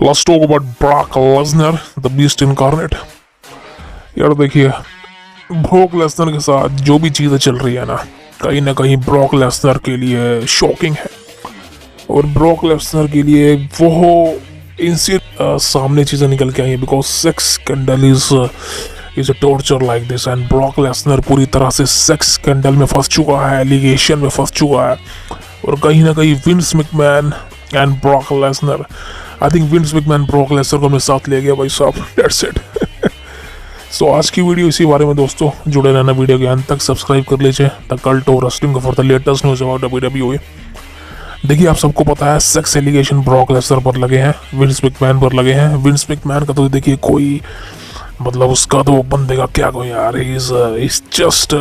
Let's talk about Brock Lesnar, the Beast Incarnate. यार देखिए, Brock Lesnar के साथ जो भी चीज़ें चल रही है ना कहीं ब्रॉक लेसनर के लिए शॉकिंग है। और ब्रॉक लेसनर के लिए वो इंसिडेंट सामने चीज़ें निकल के आई हैं because sex scandal is a torture like this and Brock Lesnar पूरी तरह से सेक्स स्कैंडल में फंस चुका है, एलिगेशन में फंस चुका है। और कहीं ना कहीं Vince McMahon and Brock Lesnar, I think Vince McMahon Brock Lesnar को अपने साथ ले गया भाई साहब। That's it. सो आज की वीडियो इसी बारे में दोस्तों, जुड़े रहना वीडियो के अंत तक, सब्सक्राइब कर लीजिए the cult of wrestling for the latest news about WWE। देखिए, आप सबको पता है सेक्स एलिगेशन ब्रॉक लेसनर पर लगे हैं, विंस मैकमैन पर लगे हैं। विंस मैकमैन का तो देखिए कोई मतलब उसका तो बंदे का क्या कोई यार, इज जस्ट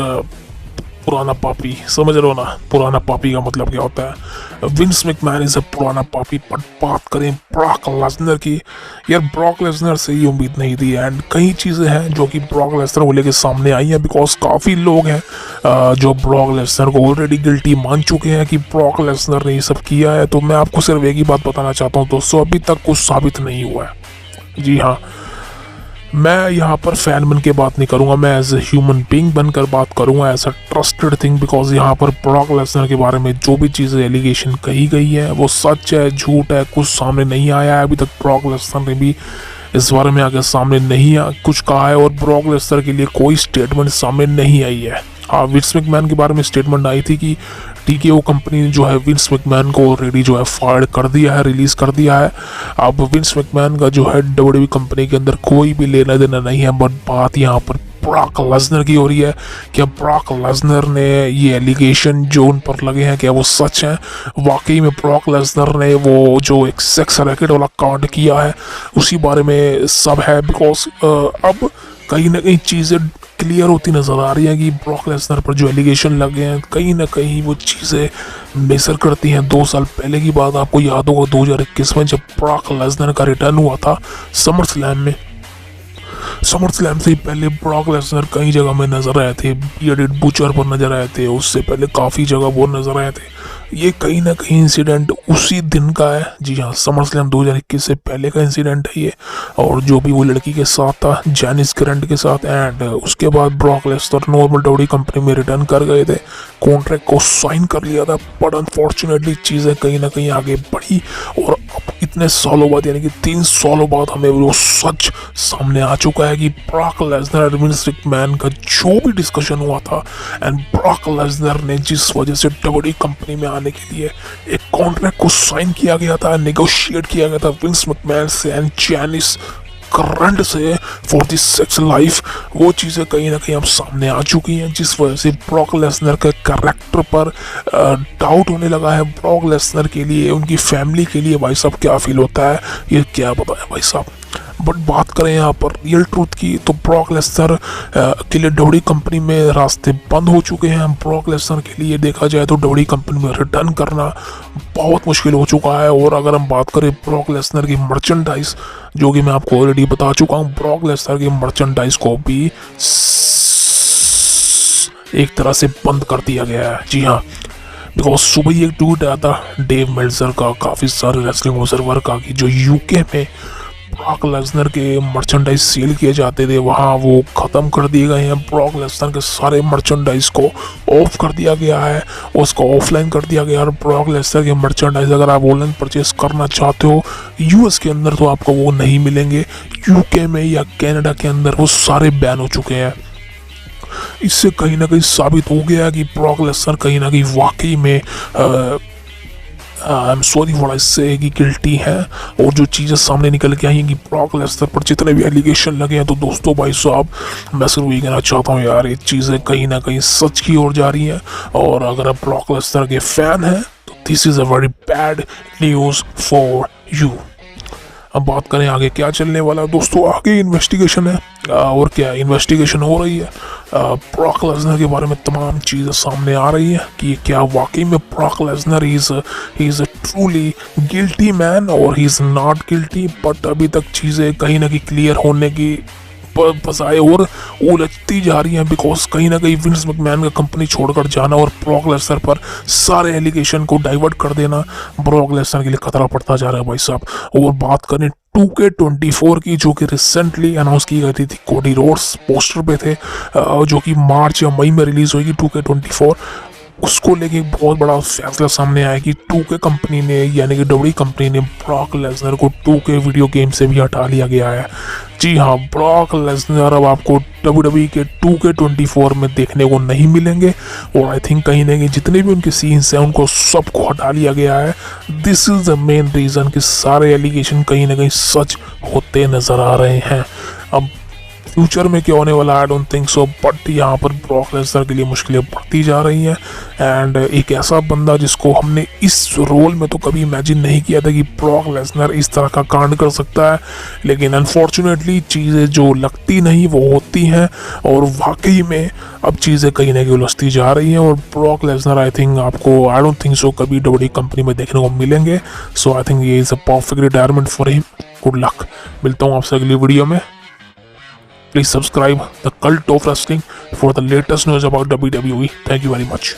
पुराना पापी, समझ रहे हो ना। पुराना पापी का मतलब क्या होता है? विंस मैकमैन इज अ पुराना पापी। बट बात करें ब्रॉक लेसनर की, यार ब्रॉक लेसनर से ही उम्मीद नहीं थी। एंड कई चीज़ें हैं जो कि ब्रॉक लेसनर को लेके सामने आई हैं बिकॉज काफ़ी लोग हैं जो ब्रॉक लेसनर को ऑलरेडी गिल्टी मान चुके हैं कि ब्रॉक लेसनर ने ये सब किया है। तो मैं आपको सिर्फ एक ही बात बताना चाहता हूँ दोस्तों, अभी तक कुछ साबित नहीं हुआ है। जी हाँ, मैं यहाँ पर फैन बन के बात नहीं करूँगा, मैं एज ए ह्यूमन बीइंग बनकर बात करूँगा, as a trusted thing. Because यहाँ पर ब्रॉक लेसनर के बारे में जो भी चीज़ें एलिगेशन कही गई है वो सच है, झूठ है, कुछ सामने नहीं आया है अभी तक। ब्रॉक लेसनर ने भी इस बारे में आगे सामने नहीं कुछ कहा है और ब्रॉक लेसनर के लिए कोई स्टेटमेंट सामने नहीं आई है। हाँ, विंस मैकमैन के बारे में स्टेटमेंट आई थी कि TKO कंपनी ने जो है विंस मैकमैन को ऑलरेडी जो है फायर कर दिया है, रिलीज कर दिया है। अब विंस मैकमैन का जो है WWE कंपनी के अंदर कोई भी लेना देना नहीं है। बट बात यहाँ पर ब्रॉक लेसनर की हो रही है। क्या ब्रॉक लेसनर ने ये एलिगेशन जो उन पर लगे हैं क्या वो सच है? वाकई में ब्रॉक लेसनर ने वो जो एक सेक्स रैकेट वाला कांड किया है उसी बारे में सब है। बिकॉज अब कहीं ना कहीं चीज़ें क्लियर होती नज़र आ रही है कि ब्रॉक लेसनर पर जो एलिगेशन लगे हैं कहीं ना कहीं वो चीज़ें मेसर करती हैं। 2 साल पहले की बात आपको याद होगा, 2021 में जब ब्रॉक लेसनर का रिटर्न हुआ था समर स्लैम में। समर स्लैम से पहले ब्रॉक लेसनर कई जगह में नजर आए थे, बियर्डेड बुचर पर नजर आए थे, उससे पहले काफ़ी जगह वो नजर आए थे। ये कहीं ना कहीं इंसिडेंट उसी दिन का है। जी हाँ, समर स्लैम 2021 से पहले का इंसिडेंट है ये। और जो भी वो लड़की के साथ था, जैनिस ग्रैंट के साथ, एंड उसके बाद Brock Lesnar normal WWE company में रिटर्न कर गए थे, कॉन्ट्रैक्ट को साइन कर लिया था। बट अनफॉर्चुनेटली चीज़ें कहीं ना कहीं आगे बढ़ी और अब इतने सालों बाद, यानी कि 3 सालों बाद हमें वो सच सामने आ चुका है कि ब्रॉक लेसनर और विंस मैकमैन का जो भी डिस्कशन हुआ था एंड ब्रॉक लेसनर ने जिस वजह से WWE कंपनी में आने के लिए एक कॉन्ट्रैक्ट को साइन किया गया था, नेगोशिएट किया गया था विंस मैकमैन से एंड जैनिस करंट से फॉर दिस सेक्स लाइफ, वो चीज़ें कहीं ना कहीं अब सामने आ चुकी हैं जिस वजह से ब्रॉक लेसनर के कैरेक्टर पर डाउट होने लगा है। ब्रॉक लेसनर के लिए, उनकी फैमिली के लिए भाई साहब क्या फील होता है ये क्या पता है भाई साहब। बट बात करें यहाँ पर रियल ट्रूथ की तो ब्रॉक लेसनर के लिए WWE कंपनी में रास्ते बंद हो चुके हैं। ब्रॉक लेसनर के लिए देखा जाए तो WWE कंपनी में रिटर्न करना बहुत मुश्किल हो चुका है। और अगर हम बात करें ब्रॉक लेसनर की मर्चेंडाइज, जो कि मैं आपको ऑलरेडी बता चुका हूँ, ब्रॉक लेसनर की मर्चेंडाइज को भी एक तरह से बंद कर दिया गया है। जी हाँ, बिकॉज सुबह ही एक ट्वीट आया था डेव मेल्जर का, काफ़ी सारे रेसलिंग ऑब्जर्वर का, कि जो UK में ब्रॉक लेसनर के मर्चेंडाइज सेल किए जाते थे वहाँ वो ख़त्म कर दिए गए हैं। ब्रॉक लेसनर के सारे मर्चेंडाइज को ऑफ कर दिया गया है, उसको ऑफलाइन कर दिया गया है। और ब्रॉक लेसनर के मर्चेंडाइज अगर आप ऑनलाइन परचेस करना चाहते हो US के अंदर तो आपको वो नहीं मिलेंगे। UK में या कनाडा के अंदर वो सारे बैन हो चुके हैं। इससे कहीं ना कहीं साबित हो गया कि ब्रॉक लेसनर कहीं ना कहीं वाकई में I am sorry what I से कि गिल्टी है। और जो चीज़ें सामने निकल के आई हैं कि ब्रॉक लेसनर पर जितने भी एलिगेशन लगे हैं, तो दोस्तों भाई साहब मैं सिर्फ ये कहना चाहता हूँ यार, ये चीज़ें कहीं ना कहीं सच की ओर जा रही हैं। और अगर आप ब्रॉक लेसनर के फैन हैं तो this is a very bad news for you. अब बात करें आगे क्या चलने वाला है दोस्तों, आगे इन्वेस्टिगेशन है। और क्या इन्वेस्टिगेशन हो रही है, ब्रॉक लेसनर के बारे में तमाम चीज़ें सामने आ रही है कि क्या वाकई में Brock Lesnar he is a truly guilty man और he is not guilty. But अभी तक चीज़ें कहीं ना कहीं क्लियर होने की फसाए और उलझती जा रही हैं, बिकॉज कहीं ना कहीं विंस मैकमैन का कंपनी छोड़कर जाना और ब्रॉक लेसनर पर सारे एलिगेशन को डाइवर्ट कर देना ब्रॉक लेसनर के लिए खतरा पड़ता जा रहा है भाई साहब। और बात करें 2K24 की, जो कि रिसेंटली अनाउंस की गई थी, कोडी रोड्स पोस्टर पे थे, जो कि मार्च या मई में रिलीज होगी 2K24। उसको लेके एक बहुत बड़ा फैसला सामने आया कि 2K कंपनी ने, यानी कि डब्ल्यूडब्ल्यूई कंपनी ने ब्रॉक लेसनर को 2K वीडियो गेम से भी हटा लिया गया है। जी हाँ, ब्रॉक लेसनर अब आपको डब्ल्यूडब्ल्यूई के 2K24 में देखने को नहीं मिलेंगे। और आई थिंक कहीं ना कहीं जितने भी उनके सीन्स हैं उनको सबको हटा लिया गया है। This is the main reason कि सारे एलिगेशन कहीं ना कहीं सच होते नज़र आ रहे हैं। अब फ्यूचर में क्या होने वाला I don't think so, but यहाँ पर ब्रॉक लेसनर के लिए मुश्किलें बढ़ती जा रही हैं। एंड एक ऐसा बंदा जिसको हमने इस रोल में तो कभी इमेजिन नहीं किया था कि ब्रॉक लेसनर इस तरह का कांड कर सकता है, लेकिन अनफॉर्चुनेटली चीज़ें जो लगती नहीं वो होती हैं, और वाकई में अब चीज़ें कहीं ना कहीं उलझती जा रही हैं। और ब्रॉक लेसनर आई थिंक आपको आई डोंट थिंक सो कभी डब्ल्यूडब्ल्यूई कंपनी में देखने को मिलेंगे। सो आई थिंक ये is a perfect retirement for him. Good luck. मिलता हूँ आपसे अगली वीडियो में। Please subscribe the Cult of Wrestling for the latest news about WWE. Thank you very much.